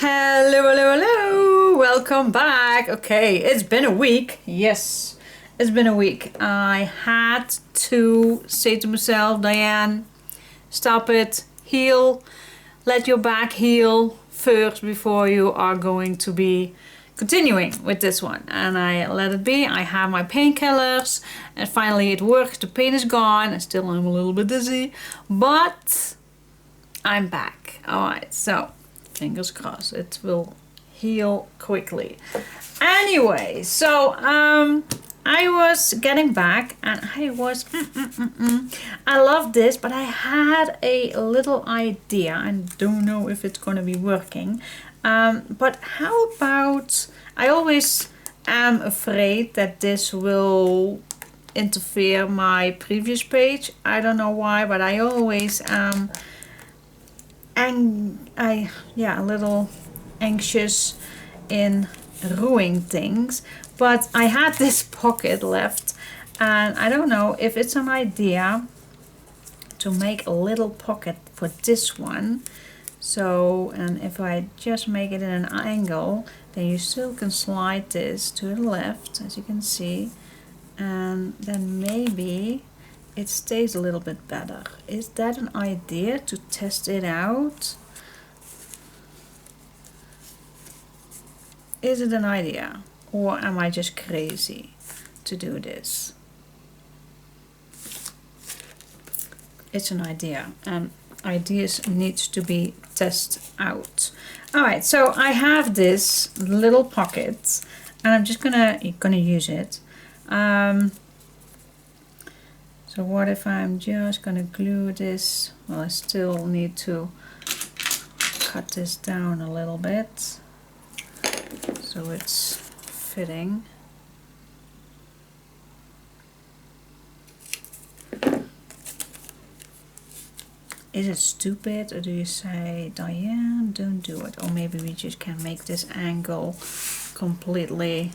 Hello, hello, hello! Welcome back. Okay, it's been a week. Yes, it's been a week. I had to say to myself, Diane, stop it, heal, let your back heal first before you are going to be continuing with this one. And I let it be. I have my painkillers and finally it works. The pain is gone. Still I'm a little bit dizzy, but I'm back. Alright, so fingers crossed it will heal quickly. Anyway, so I was getting back and I was I love this, but I had a little idea. I don't know if it's going to be working, but how about, I always am afraid that this will interfere my previous page. I don't know why, but I always a little anxious in ruining things. But I had this pocket left and I don't know if it's an idea to make a little pocket for this one. So, and if I just make it in an angle, then you still can slide this to the left, as you can see, and then maybe it stays a little bit better. Is that an idea to test it out? Is it an idea? Or am I just crazy to do this? It's an idea, and ideas need to be tested out. Alright, so I have this little pocket and I'm just gonna use it. So what if I'm just gonna glue this? Well, I still need to cut this down a little bit so it's fitting. Is it stupid, or do you say, Diane, don't do it? Or maybe we just can make this angle completely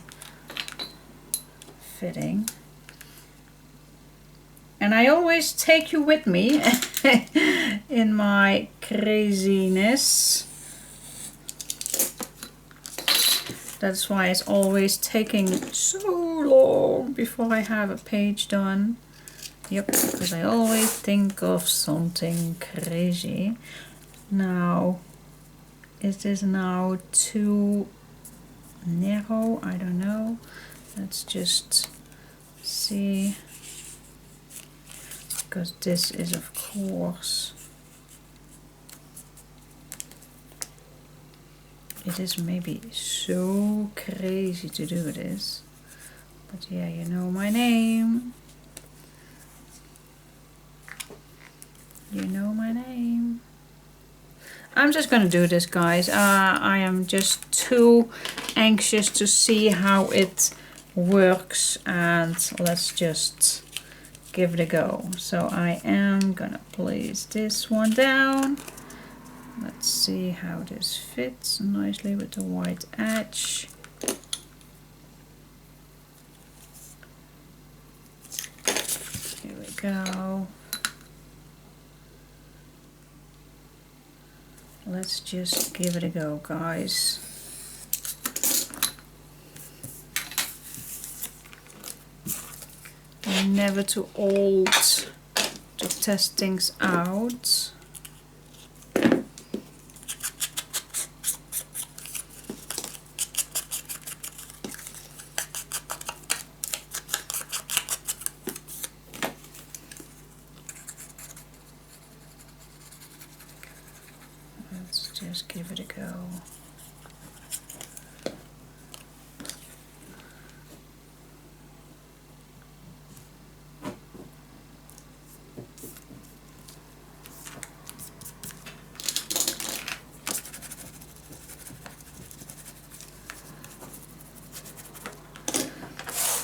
fitting. And I always take you with me in my craziness. That's why it's always taking so long before I have a page done. Yep, because I always think of something crazy. Now, is this now too narrow? I don't know. Let's just see. Because this is, of course, it is maybe so crazy to do this. But yeah, you know my name. You know my name. I'm just gonna do this, guys. I am just too anxious to see how it works, and let's just give it a go. So I am gonna place this one down. Let's see how this fits nicely with the white edge. Here we go. Let's just give it a go, guys. Never too old to test things out. Let's just give it a go.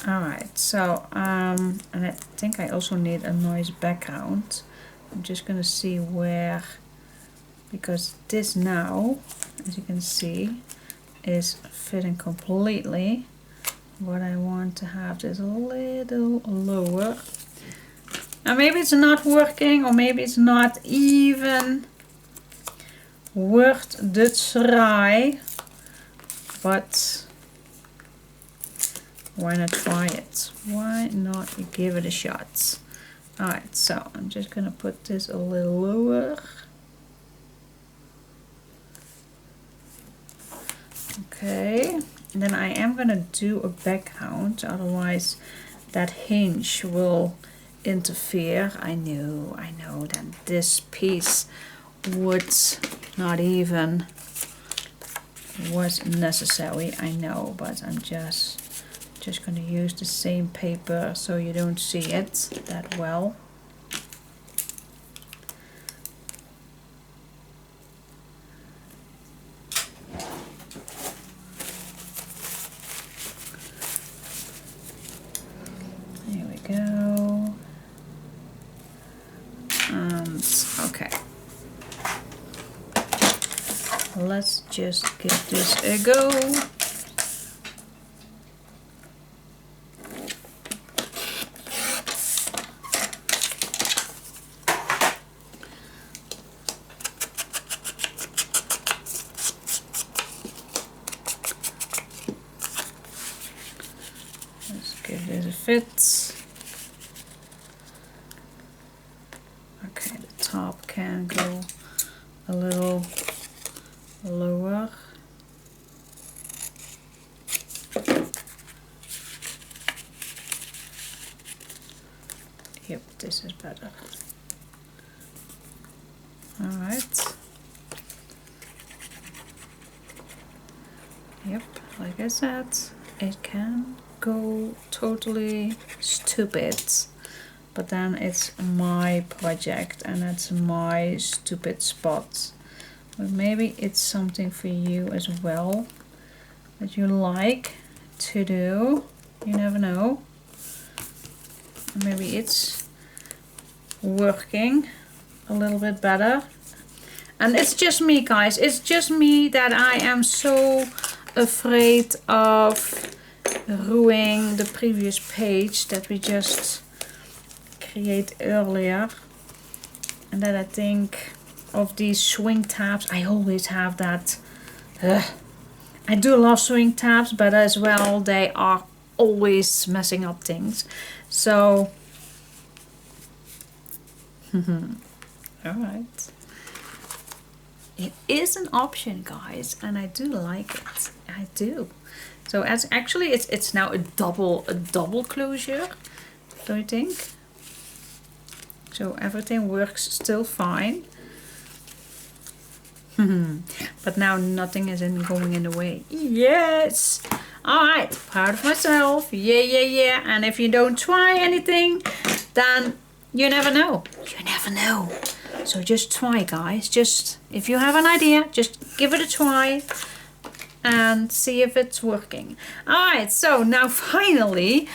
Alright, so and I think I also need a nice background. I'm just gonna see where, because this now, as you can see, is fitting completely. What I want to have this a little lower. Now maybe it's not working, or maybe it's not even worth the try, but why not try it? Why not give it a shot? Alright, so I'm just gonna put this a little lower. Okay, and then I am gonna do a background, otherwise that hinge will interfere. I know that this piece would not even was necessary, I know, but I'm just gonna use the same paper so you don't see it that well. Here we go. And okay, let's just give this a go. Let's give this a fit. Okay, the top can go a little lower. Yep, this is better. Alright. Yep, like I said, it can go totally stupid, but then it's my project and it's my stupid spot. But maybe it's something for you as well that you like to do. You never know. Maybe it's working a little bit better. And it's just me, guys. It's just me that I am so afraid of ruining the previous page that we just create earlier. And that I think of these swing tabs. I always have that. I do love swing tabs, but as well they are always messing up things. So, alright. It is an option, guys, and I do like it. I do. So as actually it's now a double closure, don't you think? So everything works still fine. But now nothing is going in the way. Yes! Alright, proud of myself. Yeah. And if you don't try anything, then you never know. You never know. So just try, guys. Just, if you have an idea, just give it a try and see if it's working. Alright, so now finally,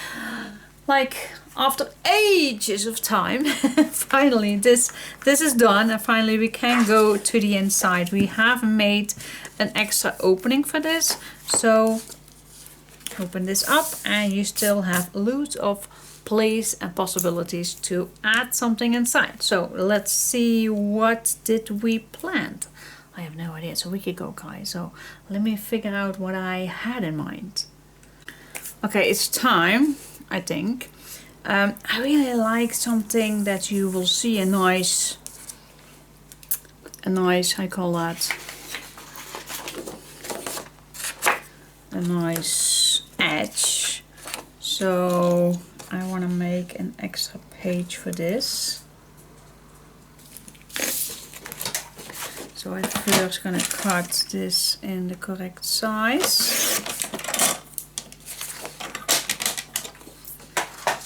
like after ages of time, finally this is done, and finally we can go to the inside. We have made an extra opening for this, so open this up and you still have loads of place and possibilities to add something inside. So let's see, what did we plan? I have no idea. It's a week ago, guys, so let me figure out what I had in mind. Okay, it's time, I think. I really like something that you will see a nice, I call that, a nice edge. So I want to make an extra page for this. So I'm first going to cut this in the correct size.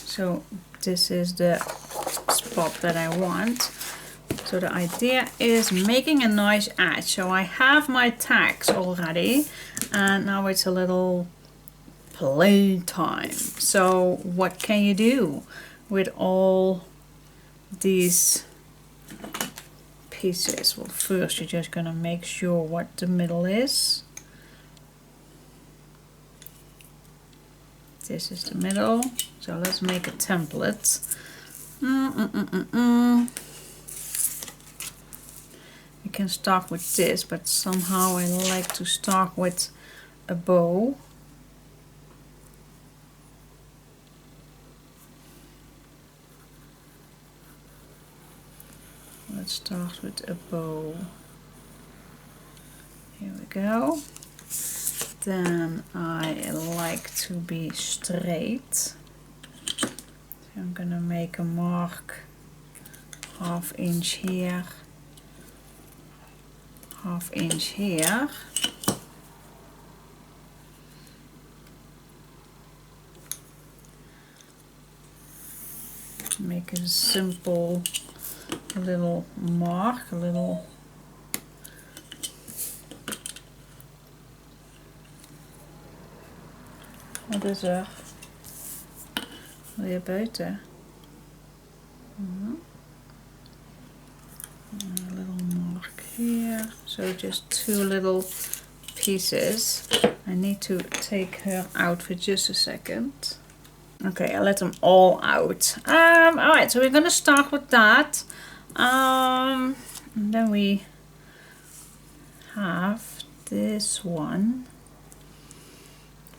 So this is the spot that I want. So the idea is making a nice edge. So I have my tags already, and now it's a little play time. So what can you do with all these pieces? Well, first you're just gonna make sure what the middle is. This is the middle. So let's make a template. can start with this, but somehow I like to start with a bow. Let's start with a bow. Here we go. Then I like to be straight. So I'm gonna make a mark 1/2 inch here, 1/2 inch here. Make a simple little mark, a little wat is er? Weer buiten. A little mark here. So just 2 little pieces. I need to take her out for just a second. Okay, I let them all out. Alright, so we're gonna start with that. And then we have this one.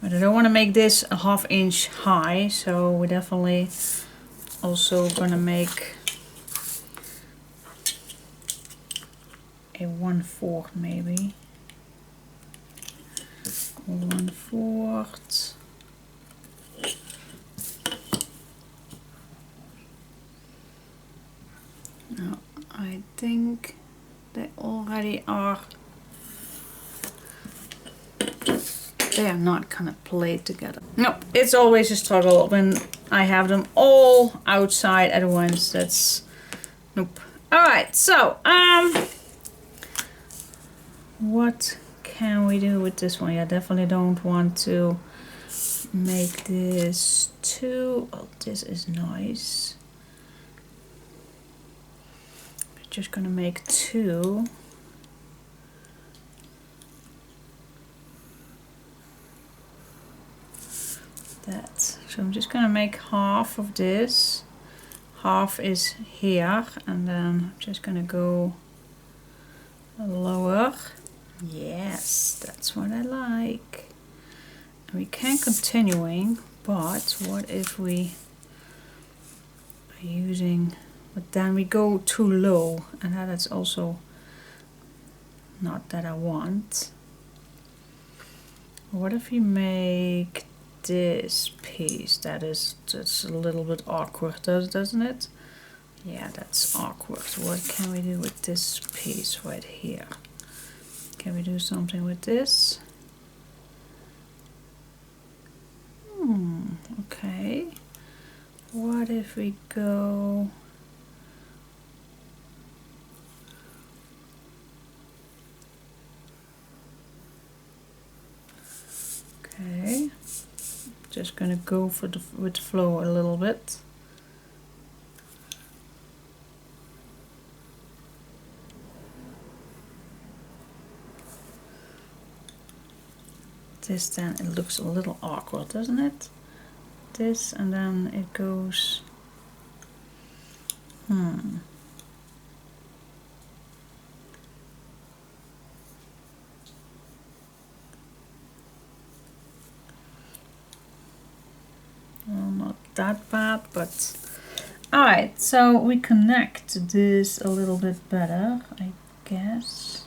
But I don't want to make this a 1/2 inch high, so we're definitely also gonna make a 1/4 maybe. 1/4. Now, I think they already are. They are not gonna play together. No, it's always a struggle when I have them all outside at once. That's nope. Alright, so what can we do with this one? I definitely don't want to make this too. Oh, this is nice. I'm just gonna make 2. That. So I'm just gonna make 1/2 of this. 1/2 is here, and then I'm just gonna go lower. Yes, that's what I like. And we can continuing, but what if we are using, but then we go too low, and that's also not that I want. What if we make this piece? That's a little bit awkward, doesn't it? Yeah, that's awkward. What can we do with this piece right here? Can we do something with this? Okay. What if we go okay. Just gonna go for with the flow a little bit. This then it looks a little awkward, doesn't it? This and then it goes. Well, not that bad, but alright, so we connect this a little bit better, I guess.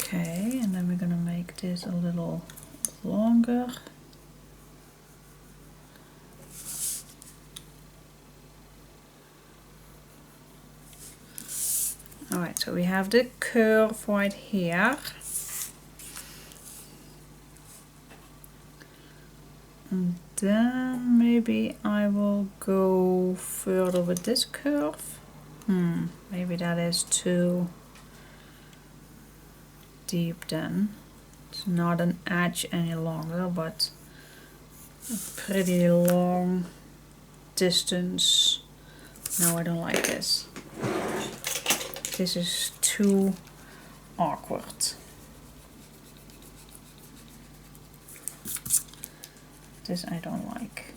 Okay, and then we're gonna make this a little longer. Alright, so we have the curve right here. And then maybe I will go further with this curve. Maybe that is too deep then. It's not an edge any longer, but a pretty long distance. No, I don't like this. This is too awkward. This I don't like.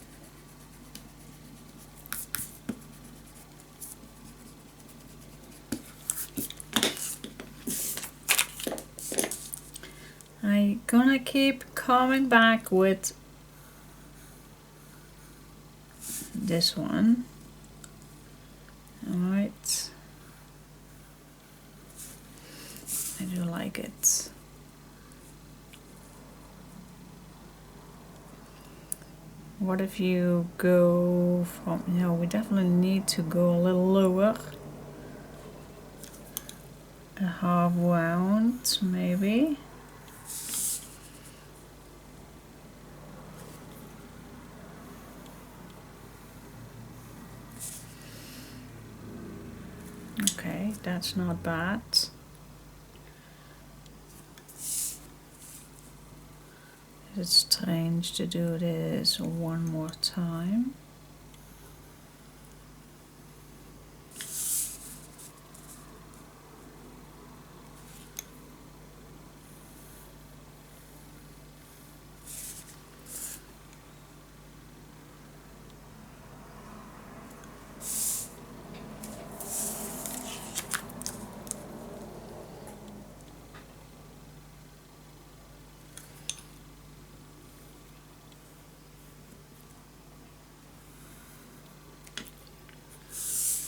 I'm gonna keep coming back with this one. Alright. I do like it. What if you go from, we definitely need to go a little lower. A half round, maybe. Okay, that's not bad. It's strange to do this one more time.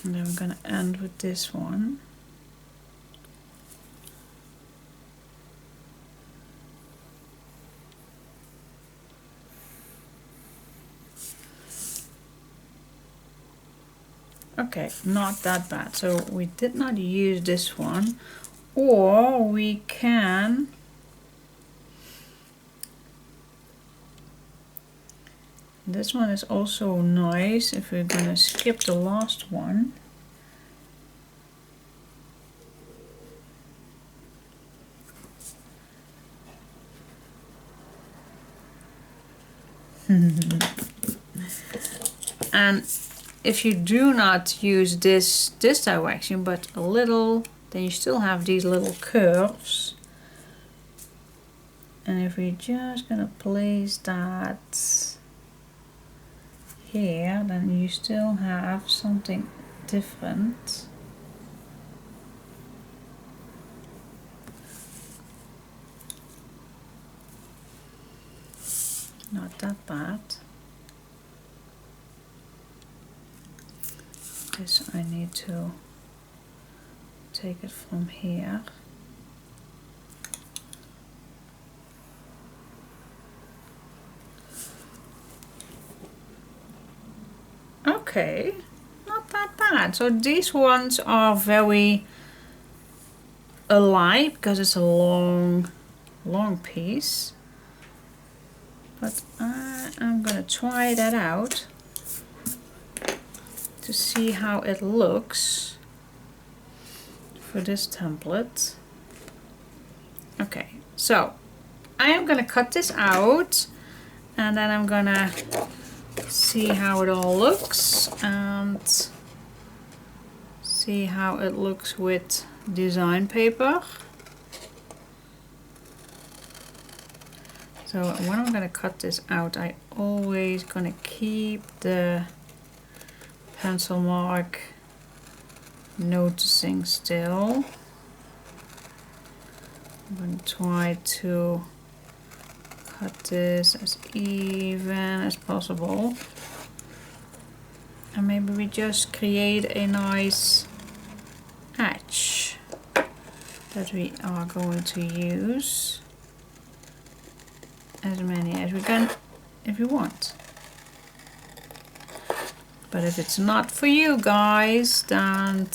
And then we're going to end with this one. Okay, not that bad. So we did not use this one, or we can this one is also nice if we're gonna skip the last one. And if you do not use this direction but a little, then you still have these little curves. And if we're just gonna place that here, then you still have something different. Not that bad. This I need to take it from here. Okay, not that bad. So these ones are very alike because it's a long piece. But I'm gonna try that out to see how it looks for this template. Okay, so I am gonna cut this out and then I'm gonna see how it all looks and see how it looks with design paper. So when I'm gonna cut this out, I always gonna keep the pencil mark noticing still. I'm gonna try to cut this as even as possible. And maybe we just create a nice edge that we are going to use. As many as we can if you want. But if it's not for you guys, then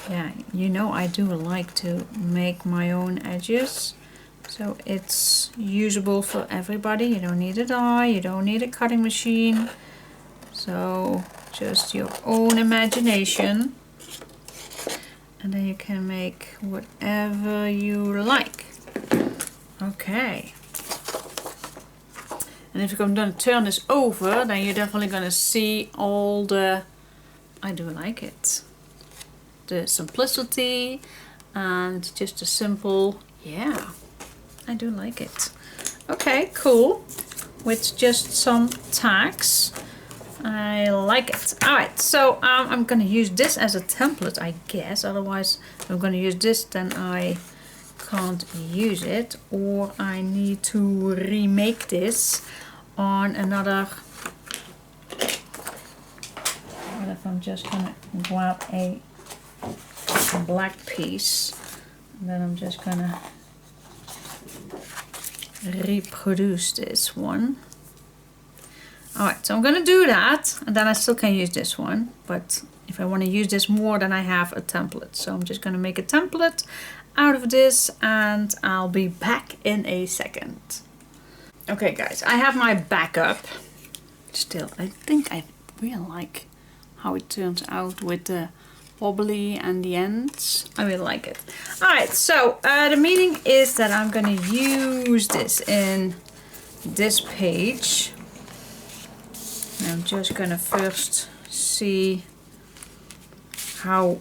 yeah, you know I do like to make my own edges. So it's usable for everybody. You don't need a die, you don't need a cutting machine. So just your own imagination. And then you can make whatever you like. Okay. And if I'm going to turn this over, then you're definitely going to see all the, I do like it, the simplicity and just a simple, yeah, I do like it. Okay, cool. With just some tags. I like it. Alright, so I'm gonna use this as a template, I guess. Otherwise, if I'm gonna use this, then I can't use it. Or I need to remake this on another. What if I'm just gonna grab a black piece, and then I'm just gonna reproduce this one. Alright, so I'm gonna do that, and then I still can use this one, but if I want to use this more, then I have a template. So I'm just gonna make a template out of this, and I'll be back in a second. Okay guys, I have my backup. Still, I think I really like how it turns out with the wobbly and the ends. I really like it. Alright, so the meaning is that I'm gonna use this in this page. I'm just gonna first see how,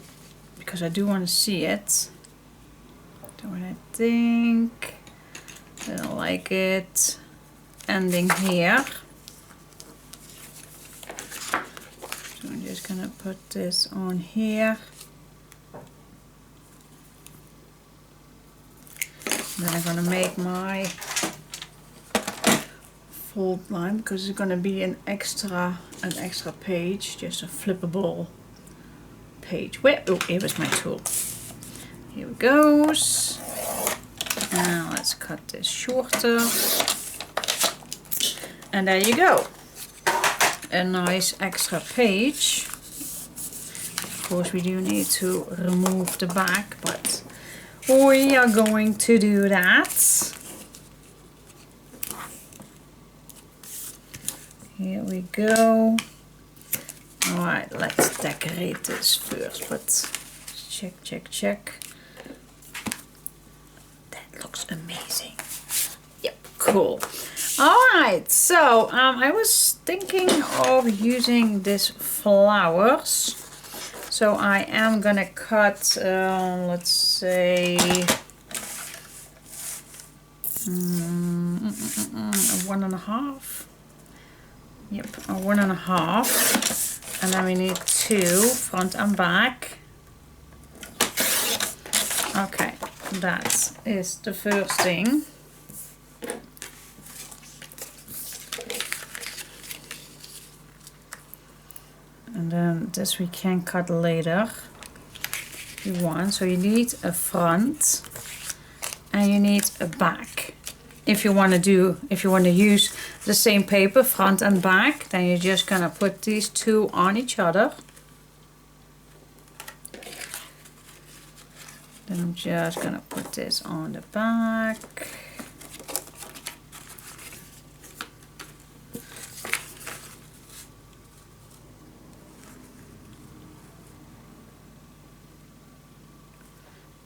because I do want to see it. Do what I think. I don't like it. Ending here. So I'm just gonna put this on here. Then I'm gonna make my fold line, because it's gonna be an extra page, just a flippable page. Where? Oh, here was my tool. Here it goes. Now let's cut this shorter. And there you go. A nice extra page. Of course, we do need to remove the back, but we are going to do that. Here we go. Alright, let's decorate this first, but check, check, check. That looks amazing. Yep, cool. Alright, so I was thinking of using these flowers. So I am gonna cut, let's say, 1.5. Yep, a 1.5. And then we need 2, front and back. Okay, that is the first thing. And then this we can cut later if you want. So you need a front and you need a back. If you want to use the same paper, front and back, then you're just gonna put these two on each other. Then I'm just gonna put this on the back.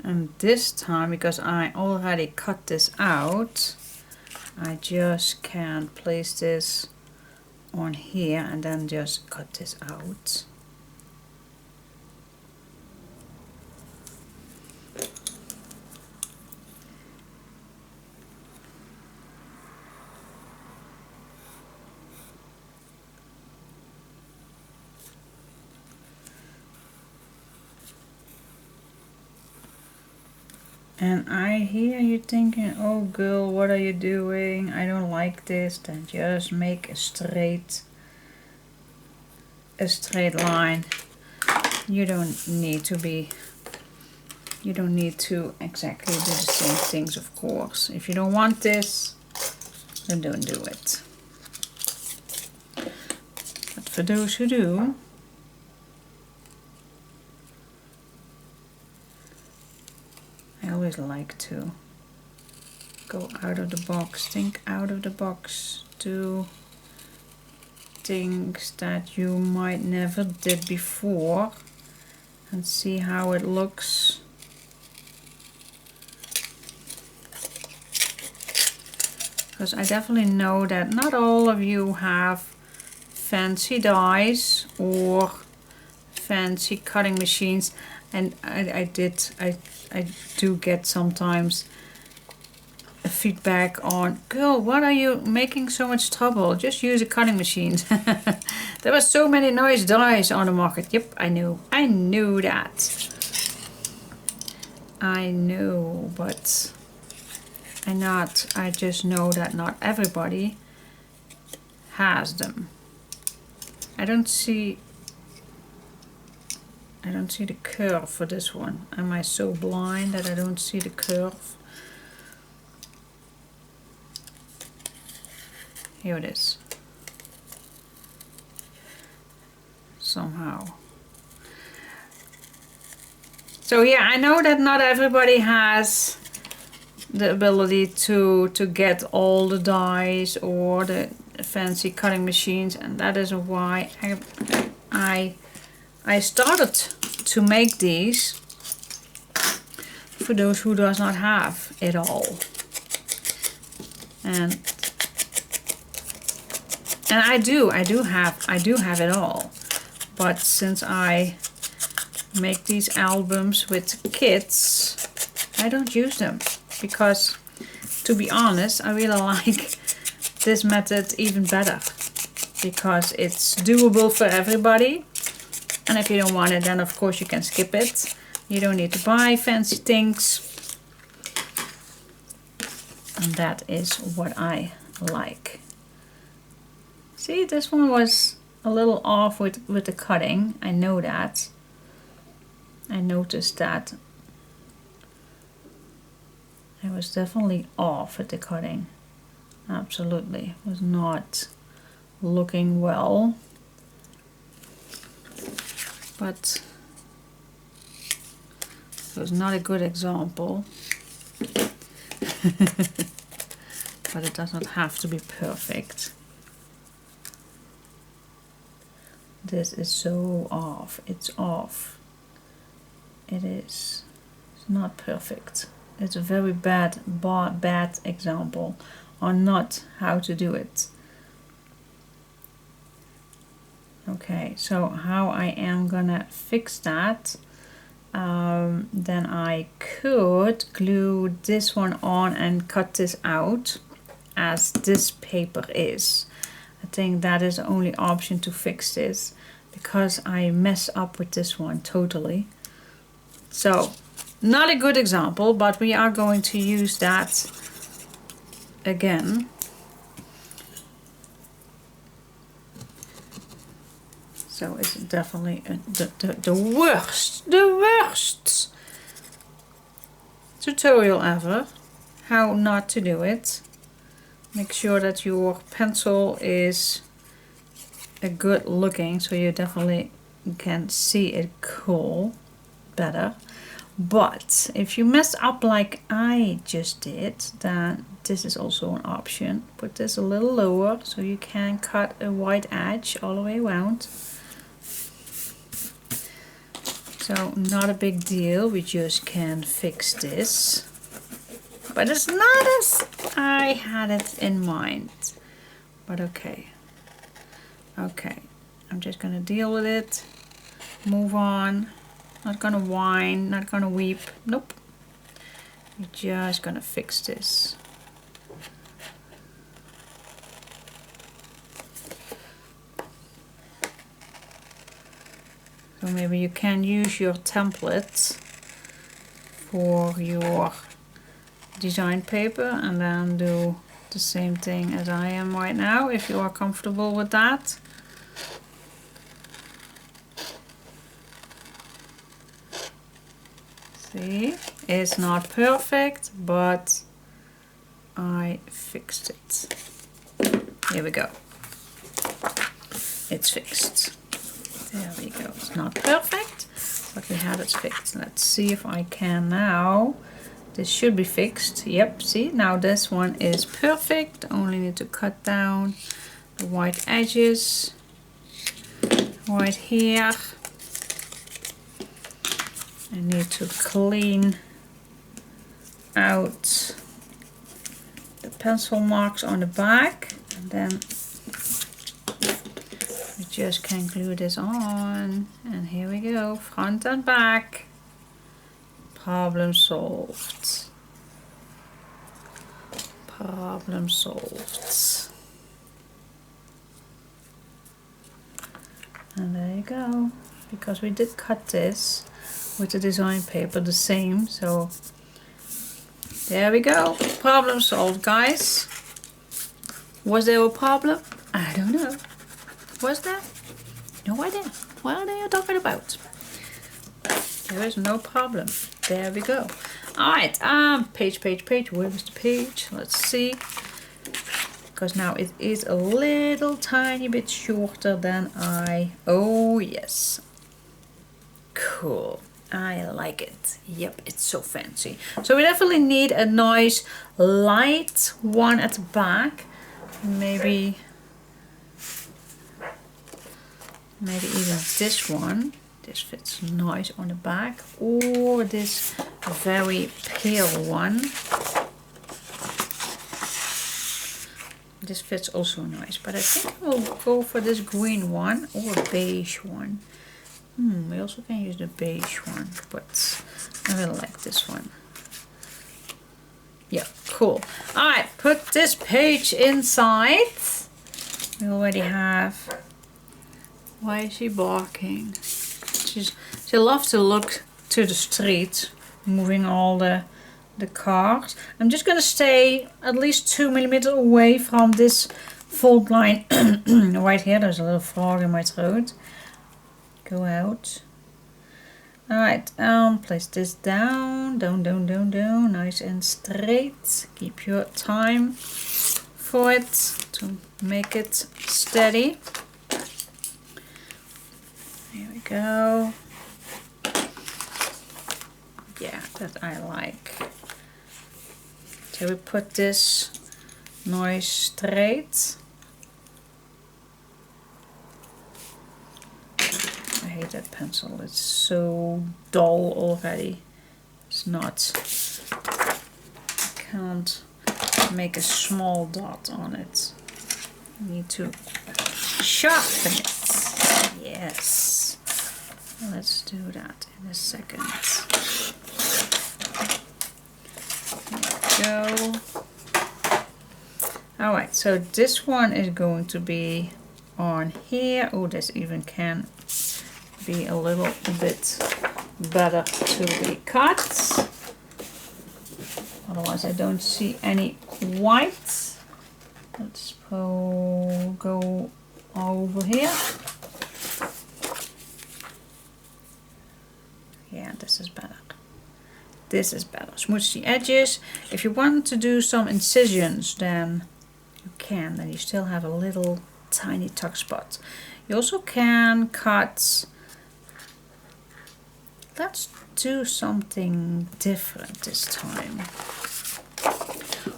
And this time, because I already cut this out, I just can place this on here and then just cut this out. And I hear you thinking, oh girl, what are you doing? I don't like this. Then just make a straight line. You don't need to exactly do the same things, of course. If you don't want this, then don't do it. But for those who do, I always like to go out of the box, think out of the box, do things that you might never did before and see how it looks. Because I definitely know that not all of you have fancy dies or fancy cutting machines, and I do get sometimes a feedback on, girl, what are you making so much trouble? Just use a cutting machine. There were so many nice dies on the market. Yep, I knew that. I know, but I just know that not everybody has them. I don't see the curve for this one. Am I so blind that I don't see the curve? Here it is. Somehow. So yeah, I know that not everybody has the ability to get all the dies or the fancy cutting machines, and that is why I started to make these for those who does not have it all. And I do have it all, but since I make these albums with kids, I don't use them, because to be honest, I really like this method even better, because it's doable for everybody. And if you don't want it, then of course you can skip it. You don't need to buy fancy things, and that is what I like. See, this one was a little off with the cutting. I know that. I noticed that. I was definitely off with the cutting. Absolutely. It was not looking well. But it was not a good example. But it does not have to be perfect. This is so off. It's off. It is. It's not perfect. It's a very bad example on not how to do it. Okay, so how I am gonna fix that, then I could glue this one on and cut this out as this paper is. I think that is the only option to fix this, because I mess up with this one totally. So, not a good example, but we are going to use that again. So it's definitely the worst tutorial ever. How not to do it. Make sure that your pencil is a good looking, so you definitely can see it cool better. But if you mess up like I just did, then this is also an option. Put this a little lower so you can cut a white edge all the way around. So not a big deal, we just can fix this. But it's not as I had it in mind. But okay. Okay, I'm just gonna deal with it. Move on. Not gonna whine, not gonna weep. Nope. We're just gonna fix this. So maybe you can use your templates for your design paper and then do the same thing as I am right now, if you are comfortable with that. See, it's not perfect, but I fixed it. Here we go. It's fixed. There we go. It's not perfect, but we have it fixed. Let's see if I can now. This should be fixed. Yep, see, now this one is perfect. Only need to cut down the white edges right here. I need to clean out the pencil marks on the back, and then we just can glue this on, and here we go, front and back. Problem solved. Problem solved. And there you go, because we did cut this with the design paper the same, so there we go. Problem solved, guys. Was there a problem? I don't know. Was there? No idea. What are you talking about? There is no problem. There we go. Alright, page. Where was the page? Let's see. Because now it is a little tiny bit shorter than oh yes. Cool. I like it. Yep, it's so fancy. So we definitely need a nice light one at the back. Maybe even this one. This fits nice on the back. Or this very pale one. This fits also nice. But I think I will go for this green one or beige one. We also can use the beige one, but I really like this one. Yeah, cool. Alright, put this page inside. We already have... Why is she barking? She loves to look to the street, moving all the cars. I'm just gonna stay at least 2 millimeters away from this fold line right here. There's a little frog in my throat. Go out. Alright, place this down, nice and straight. Keep your time for it to make it steady. Here we go. Yeah, that I like. So we put this nice straight. I hate that pencil, it's so dull already. It's not, I can't make a small dot on it. I need to sharpen it. Yes. Let's do that in a second. There we go. Alright, so this one is going to be on here. Oh, this even can be a little bit better to be cut. Otherwise I don't see any white. Let's go over here. Yeah, this is better. This is better. Smooth the edges. If you want to do some incisions, then you can. Then you still have a little tiny tuck spot. You also can cut. Let's do something different this time.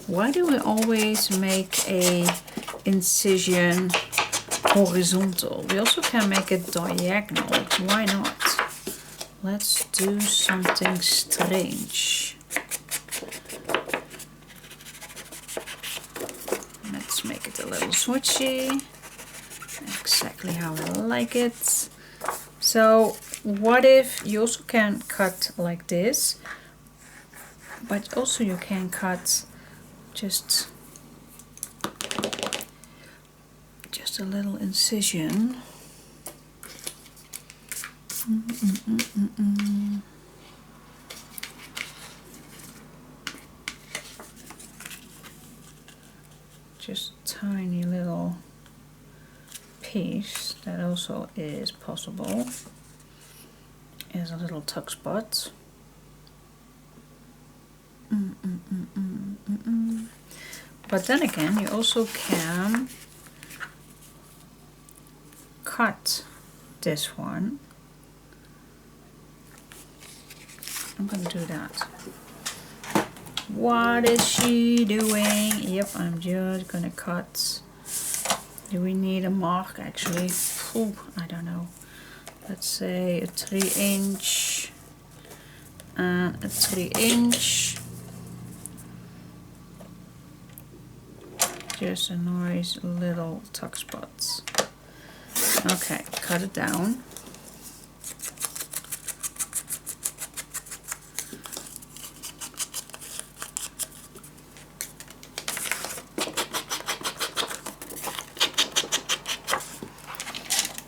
Why do we always make a incision horizontal? We also can make it diagonal. Why not? Let's do something strange. Let's make it a little switchy. Exactly how I like it. So what if you also can cut like this, but also you can cut just a little incision. Just tiny little piece. That also is possible. Is a little tuck spot. But then again, you also can cut this one. I'm gonna do that. What is she doing? Yep, I'm just gonna cut. Do we need a mark actually? Ooh, I don't know. Let's say a 3" and a 3". Just a nice little tuck spots. Okay, cut it down.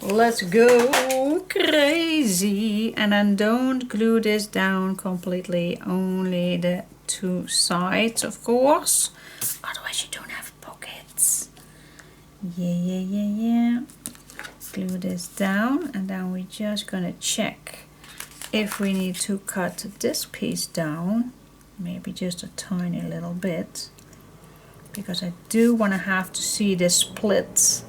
Let's go crazy. And then don't glue this down completely, only the two sides, of course. Otherwise you don't have pockets. Yeah. Glue this down, and then we're just gonna check if we need to cut this piece down, maybe just a tiny little bit, because I do want to have to see this split.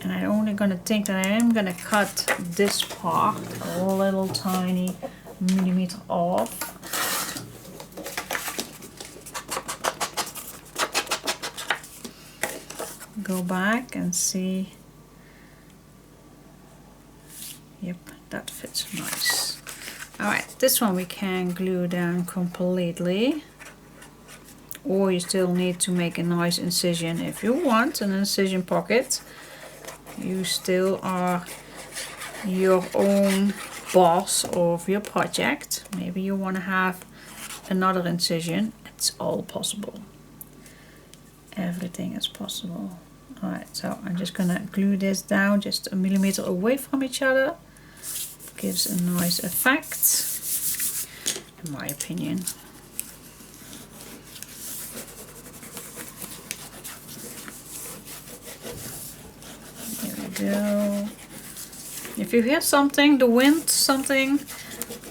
And I'm only gonna think that I am gonna cut this part a little tiny millimeter off. Go back and see. Yep, that fits nice. Alright, this one we can glue down completely. Or you still need to make a nice incision. If you want an incision pocket, you still are your own boss of your project. Maybe you want to have another incision. It's all possible. Everything is possible. Alright, so I'm just gonna glue this down just a millimeter away from each other. Gives a nice effect, in my opinion. There we go. If you hear something, the wind, something,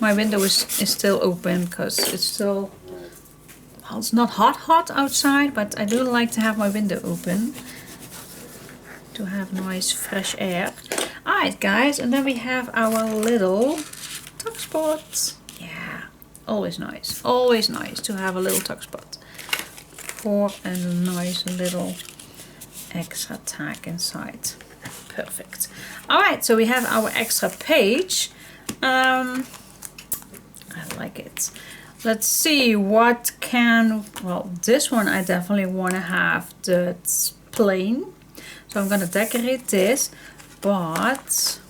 my window is still open because it's still, well, it's not hot outside, but I do like to have my window open to have nice fresh air. Alright guys, and then we have our little tuck spot. Yeah, always nice to have a little tuck spot for a nice little extra tag inside. Perfect. Alright, so we have our extra page. I like it. Let's see what can, well, this one I definitely want to have that's plain. So I'm going to decorate this, but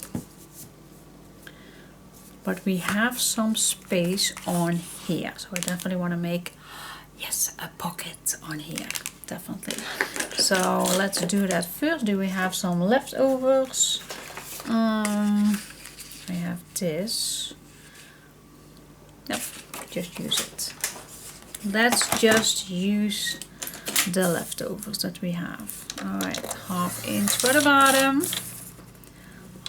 we have some space on here. So I definitely want to make, yes, a pocket on here, definitely. So let's do that first. Do we have some leftovers? I have this. Nope, just use it. Let's just use the leftovers that we have. Alright, 1/2 inch for the bottom,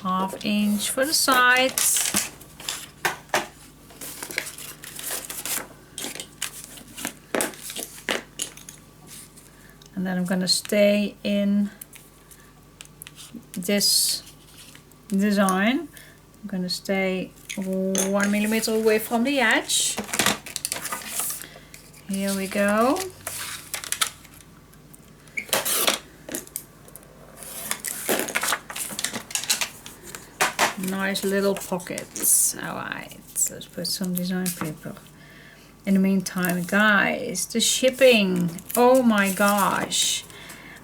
1/2 inch for the sides. And then I'm gonna stay in this design. I'm gonna stay 1 millimeter away from the edge. Here we go. Nice little pockets. Alright, let's put some design paper. In the meantime, guys, the shipping. Oh my gosh.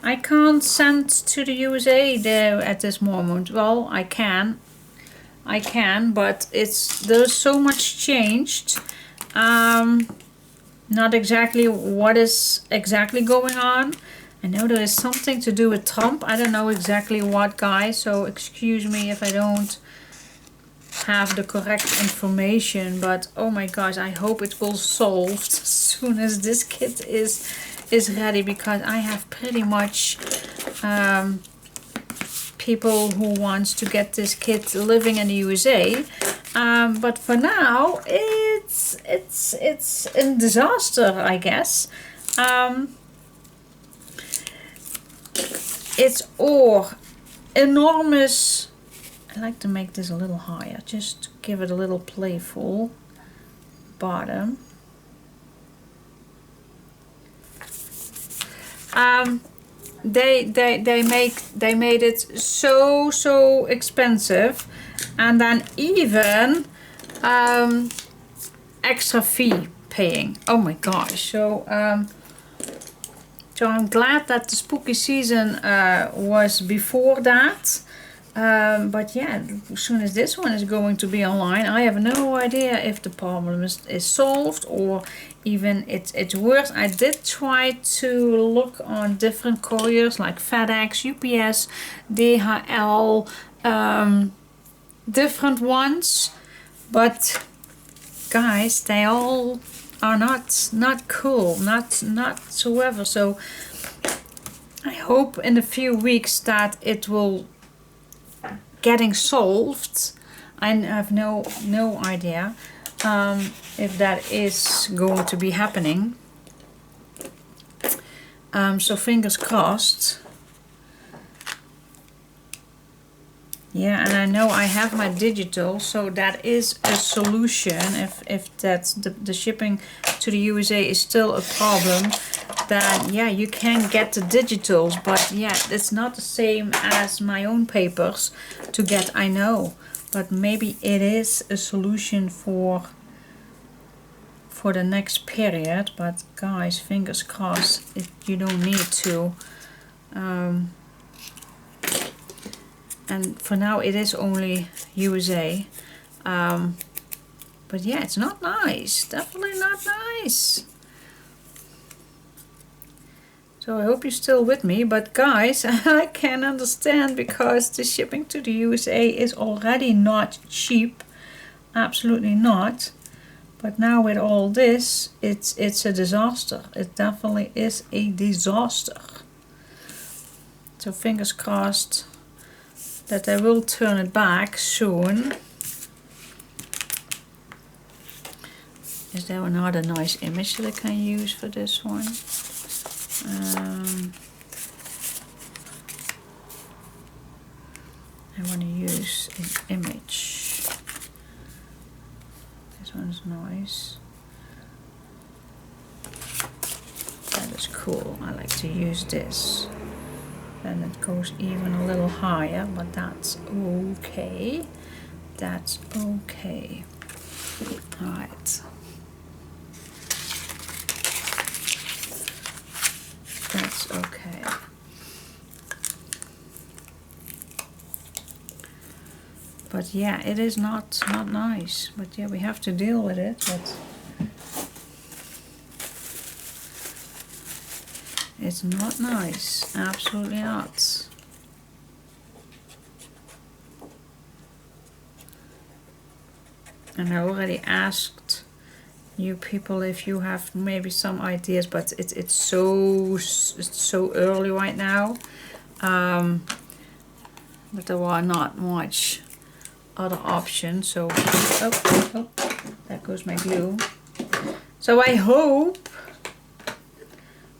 I can't send to the USA there at this moment. Well, I can, but there's so much changed. Not exactly what is exactly going on. I know there is something to do with Trump. I don't know exactly what, guys, so excuse me if I don't have the correct information, but oh my gosh, I hope it will solve as soon as this kit is ready, because I have pretty much people who wants to get this kit living in the USA, but for now it's a disaster, I guess. It's enormous. I like to make this a little higher, just to give it a little playful bottom. They made it so expensive, and then even extra fee paying. Oh my gosh! So So I'm glad that the spooky season was before that. But yeah, as soon as this one is going to be online, I have no idea if the problem is solved or even it's worse. I did try to look on different couriers like FedEx, UPS, DHL, different ones, but guys, they all are not cool, not whatsoever. So I hope in a few weeks that it will getting solved. I have no idea if that is going to be happening. So fingers crossed. Yeah, and I know I have my digital, so that is a solution. If that's the shipping to the USA is still a problem, then yeah, you can get the digitals, but yeah, it's not the same as my own papers to get, I know. But maybe it is a solution for the next period. But guys, fingers crossed, you don't need to. And for now it is only USA. But yeah, it's not nice. Definitely not nice. So I hope you're still with me. But guys, I can understand because the shipping to the USA is already not cheap. Absolutely not. But now with all this, it's a disaster. It definitely is a disaster. So fingers crossed that I will turn it back soon. Is there another nice image that I can use for this one? I want to use an image. This one's nice. That is cool. I like to use this. Then it goes even a little higher, but that's okay. That's okay. Alright. That's okay. But yeah, it is not nice. But yeah, we have to deal with it. But it's not nice. Absolutely not. And I already asked you people if you have maybe some ideas, but it's so early right now. But there are not much other options. So oh, there goes my glue. So I hope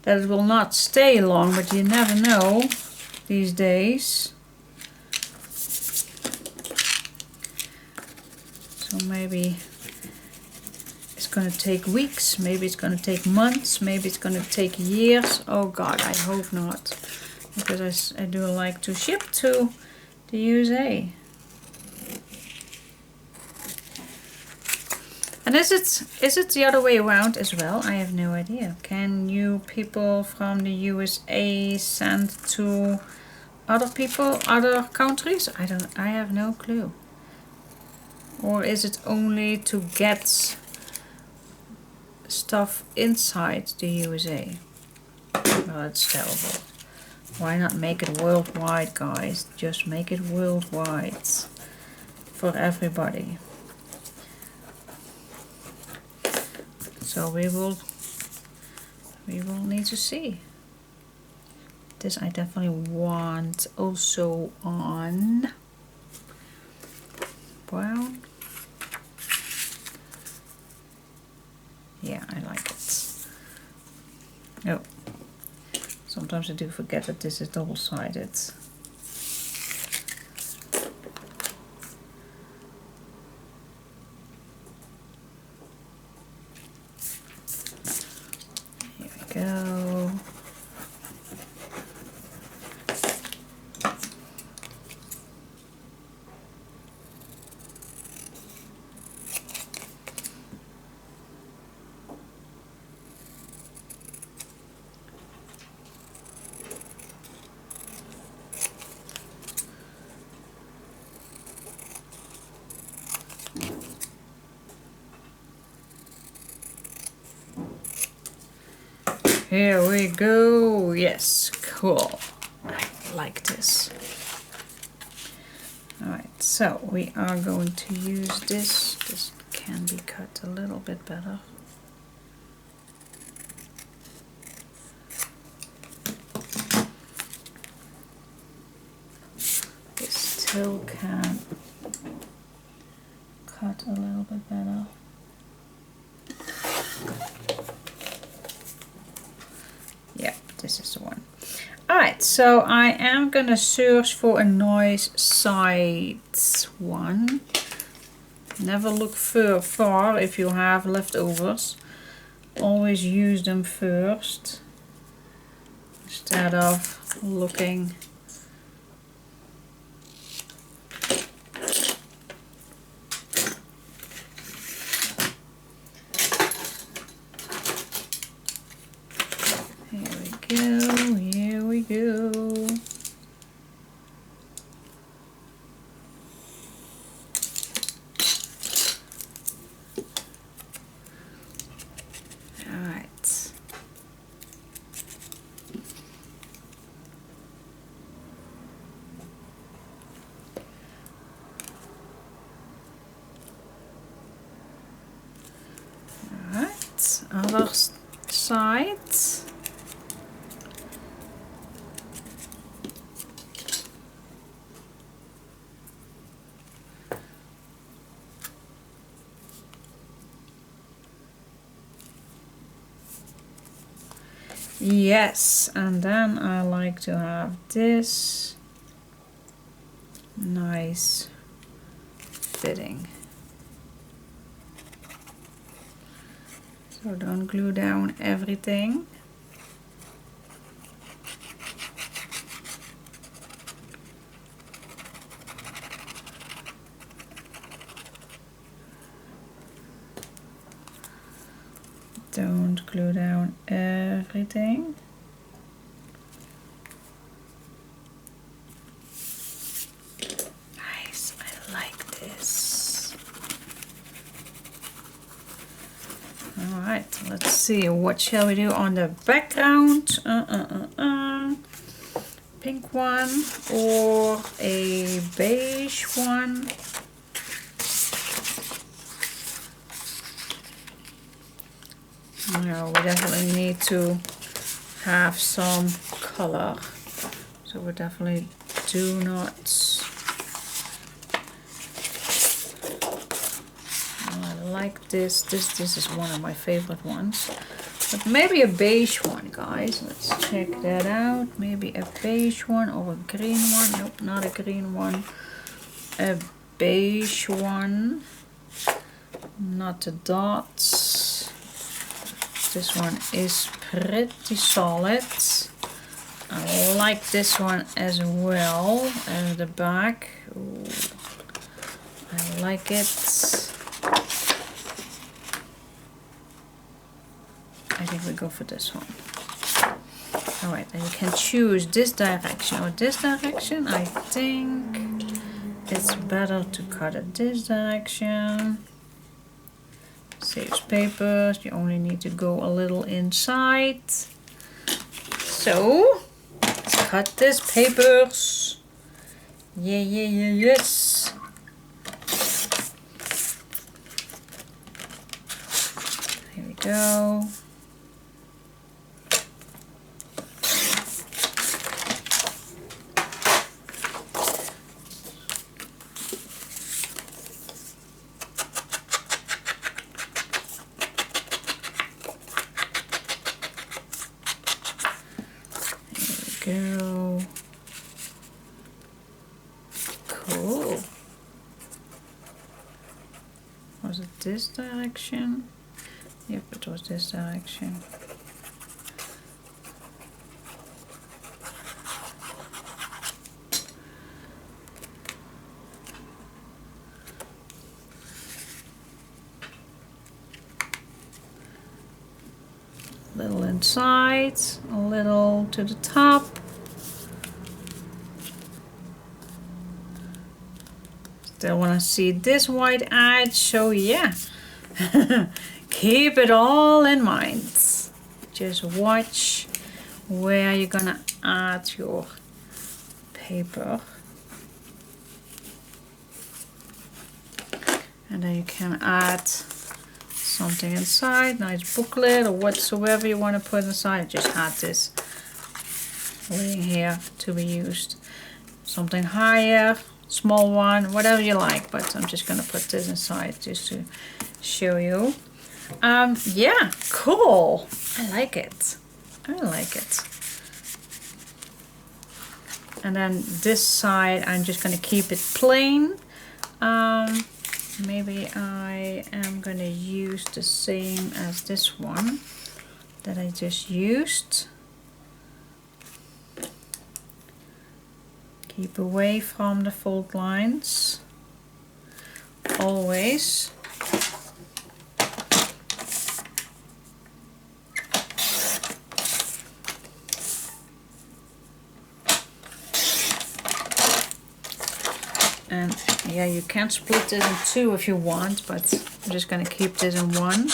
that it will not stay long, but you never know these days. So maybe it's going to take weeks, maybe it's going to take months, maybe it's going to take years. Oh God, I hope not, because I do like to ship to the USA. And is it the other way around as well? I have no idea. Can you people from the USA send to other people, other countries? I have no clue. Or is it only to get stuff inside the USA? Well, it's terrible. Why not make it worldwide, guys? Just make it worldwide for everybody. So we will need to see. This I definitely want also on brown. Yeah, I like it. Oh, sometimes I do forget that this is double-sided. Here we go. Here we go. Yes, cool. I like this. Alright, so we are going to use this. This can be cut a little bit better. This still can cut a little bit better. Yeah, this is the one. Alright, so I am gonna search for a nice size one. Never look far if you have leftovers. Always use them first instead of looking. Here we go. All right. All right, other side. Yes, and then I like to have this nice fitting. So don't glue down everything. Don't glue down everything. Nice, I like this. Alright, let's see, what shall we do on the background? Pink one or a beige one? No, we definitely need to have some color. So we definitely do not. I like this. This is one of my favorite ones. But maybe a beige one, guys. Let's check that out. Maybe a beige one or a green one. Nope, not a green one. A beige one. Not the dots. This one is pretty solid. I like this one as well as the back. Ooh, I like it. I think we go for this one. Alright, and you can choose this direction or this direction. I think it's better to cut it this direction. Saves papers, you only need to go a little inside. So, let's cut this papers. Yes. Here we go. Go. Cool. Was it this direction? Yep, it was this direction. Little inside, a little to the top. Still want to see this white edge, so yeah. Keep it all in mind. just watch where you're gonna add your paper. And then you can add something inside, nice booklet or whatsoever you want to put inside. I just had this laying here to be used. Something higher, small one, whatever you like, but I'm just gonna put this inside just to show you. Yeah, cool. I like it. I like it. And then this side, I'm just gonna keep it plain. Maybe I am gonna use the same as this one that I just used. Keep away from the fold lines, always. And yeah, you can split this in two if you want, but I'm just gonna keep this in one.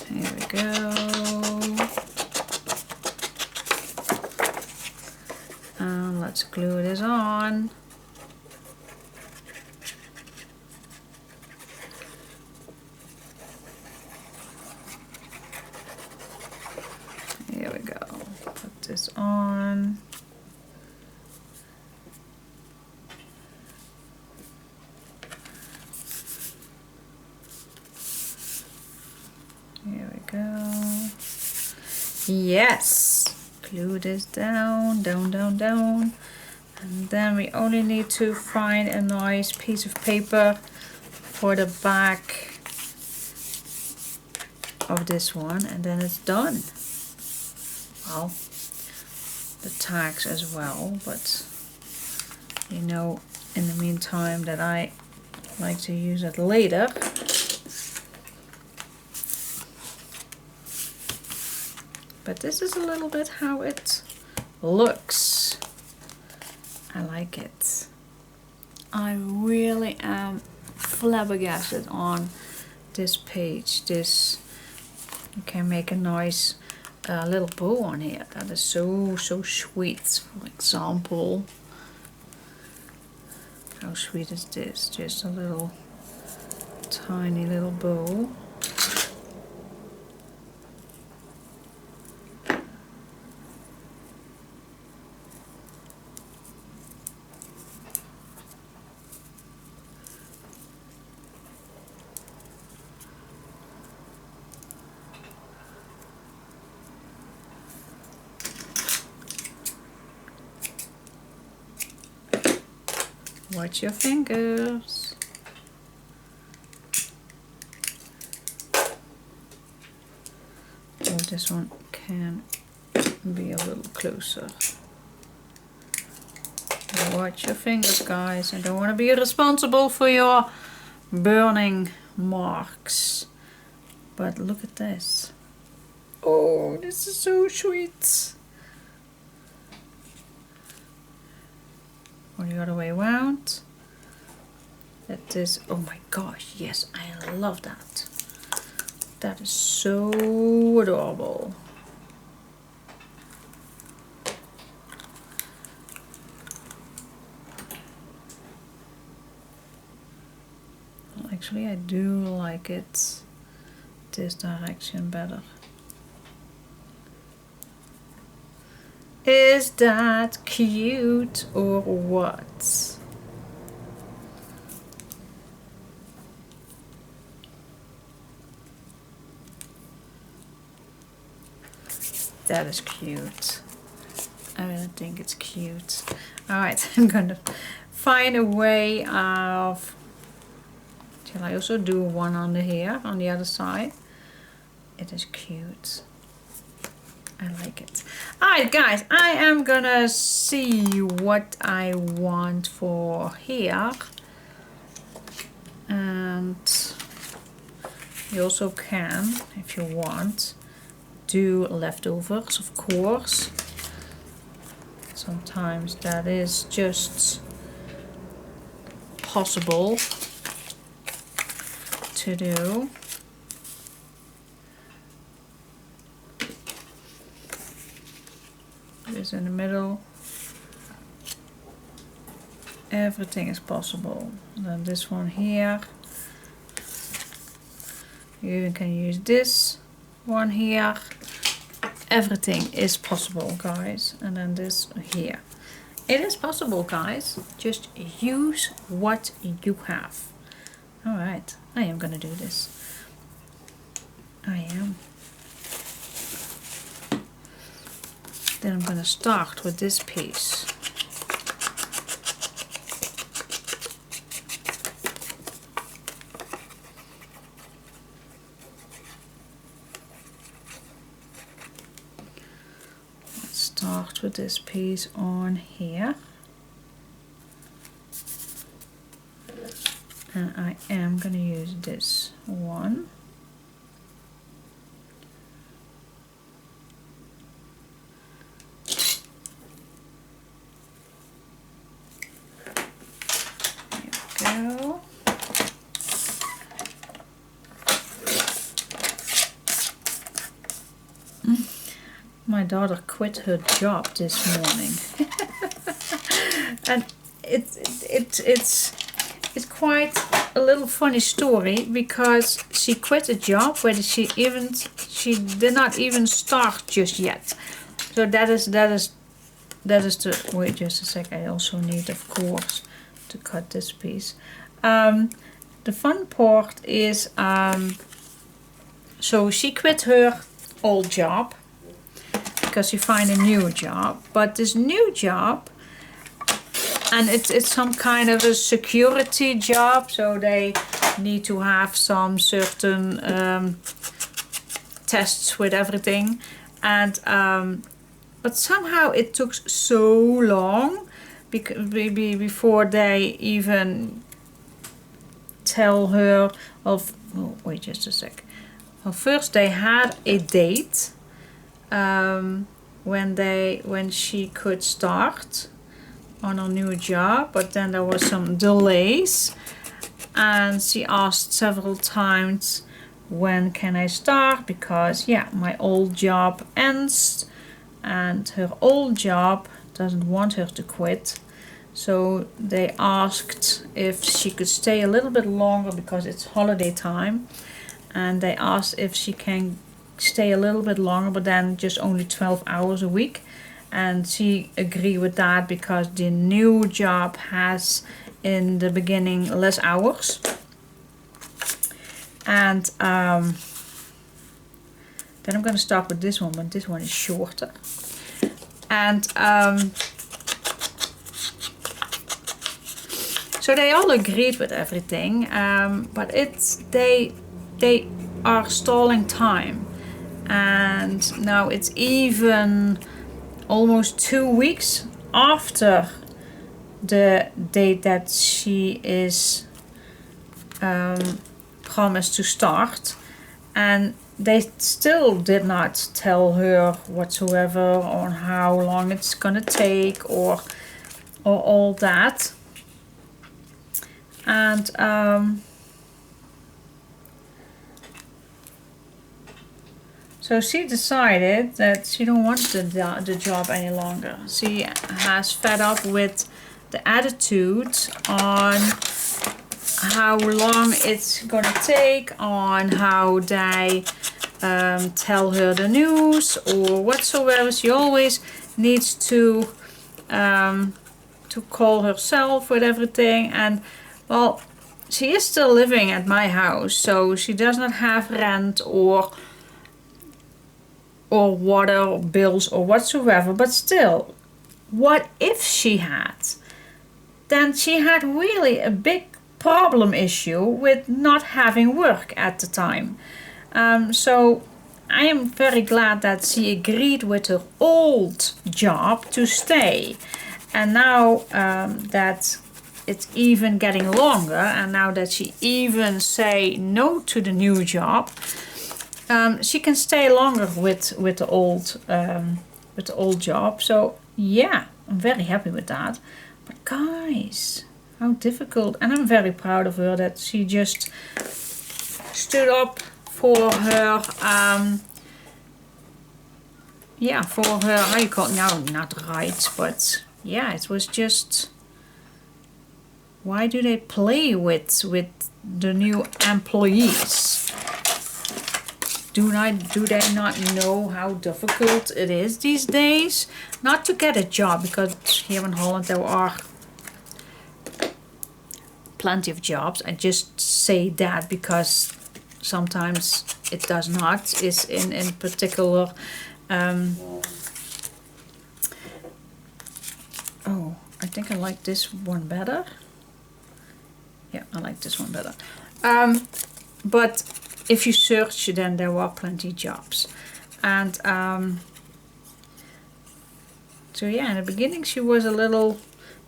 Here we go. And let's glue this on. Here we go. Put this on. Here we go. Yes! Glue this down, down, down, down. And then we only need to find a nice piece of paper for the back of this one, and then it's done. Well, the tags as well, but you know, in the meantime that I like to use it later. But this is a little bit how it looks. I like it. I really am flabbergasted on this page. This, you can make a nice little bow on here. That is so sweet. For example, how sweet is this? Just a little tiny little bow. Watch your fingers. Oh, this one can be a little closer. Watch your fingers, guys. I don't want to be responsible for your burning marks. But look at this. Oh, this is so sweet. Or the other way around. That is, oh my gosh, yes, I love that. That is so adorable. Well, actually, I do like it this direction better. Is that cute or what? That is cute. I really think it's cute. Alright, I'm gonna find a way of... Shall I also do one under here, on the other side? It is cute. I like it. Alright guys, I am gonna see what I want for here. And you also can, if you want, do leftovers, of course. Sometimes that is just possible. to do is in the middle. Everything is possible. And then this one here. You even can use this one here. Everything is possible, guys. And then this here. It is possible, guys. Just use what you have. Alright, I am gonna do this. I am. Then I'm gonna start with this piece. Start with this piece on here, and I am going to use this one. There we go. My daughter quit her job this morning, and it's quite a little funny story, because she quit a job where she did not even start just yet. So that is the, wait just a sec, I also need, of course, to cut this piece. The fun part is, so she quit her old job because she find a new job, but this new job, and it's some kind of a security job, so they need to have some certain tests with everything, and but somehow it took so long before they even tell her of, oh, wait just a sec. Well, first they had a date when she could start on her new job, but then there was some delays, and she asked several times, when can I start, because yeah, my old job ends and her old job doesn't want her to quit. So they asked if she could stay a little bit longer because it's holiday time, and they asked if she can stay a little bit longer, but then just only 12 hours a week. And she agreed with that because the new job has in the beginning less hours. And then I'm going to start with this one, but this one is shorter. And so they all agreed with everything, but they are stalling time. And now it's even almost 2 weeks after the date that she is promised to start, and they still did not tell her whatsoever on how long it's gonna take or all that. And so she decided that she don't want the job any longer. She has fed up with the attitude on how long it's gonna take, on how they tell her the news or whatsoever. She always needs to call herself with everything. And well, she is still living at my house, so she does not have rent or water bills or whatsoever, but still, what if she had? Then she had really a big problem issue with not having work at the time. So I am very glad that she agreed with her old job to stay. And now that it's even getting longer, and now that she even say no to the new job, she can stay longer with the old job. So yeah, I'm very happy with that. But guys, how difficult! And I'm very proud of her that she just stood up for her, yeah, for her, how you call it now, not rights, but yeah, it was just, why do they play with the new employees? Do they not know how difficult it is these days? Not to get a job, because here in Holland there are plenty of jobs. I just say that because sometimes it does not. Is in particular. Oh, I think I like this one better. Yeah, I like this one better. But if you search, then there are plenty of jobs. And so yeah, in the beginning she was a little,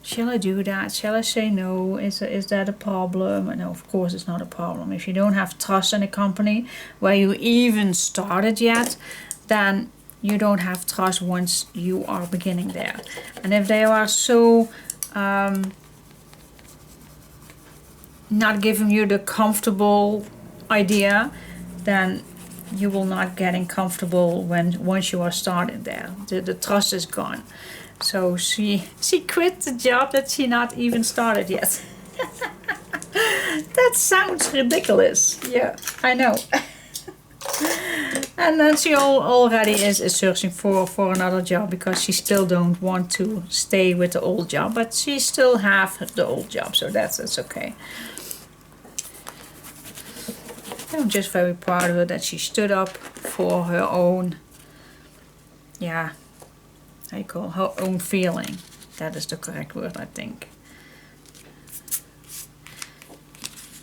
shall I do that? Shall I say no? Is that a problem? And no, of course it's not a problem. If you don't have trust in a company where you even started yet, then you don't have trust once you are beginning there. And if they are so not giving you the comfortable idea, then you will not getting comfortable once you are starting there. The trust is gone. So she quit the job that she not even started yet. That sounds ridiculous. Yeah, I know. And then she already is searching for another job, because she still don't want to stay with the old job, but she still have the old job, so that's okay. I'm just very proud of her that she stood up for her own, yeah, how you call it, her own feeling. That is the correct word, I think.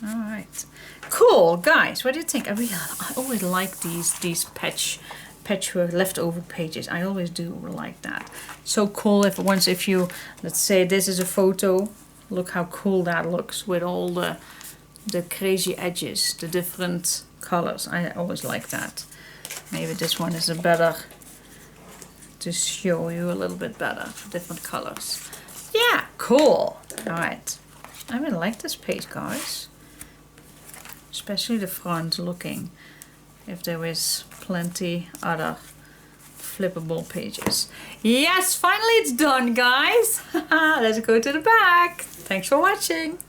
Alright. Cool, guys, what do you think? I always like these patchwork leftover pages. I always do like that. So cool if you, let's say this is a photo, look how cool that looks with all the crazy edges, the different colors. I always like that. Maybe this one is a better, to show you a little bit better, different colors. Yeah, cool. Alright, I really like this page, guys. Especially the front looking. If there is plenty other flippable pages. Yes, finally it's done, guys. Let's go to the back. Thanks for watching.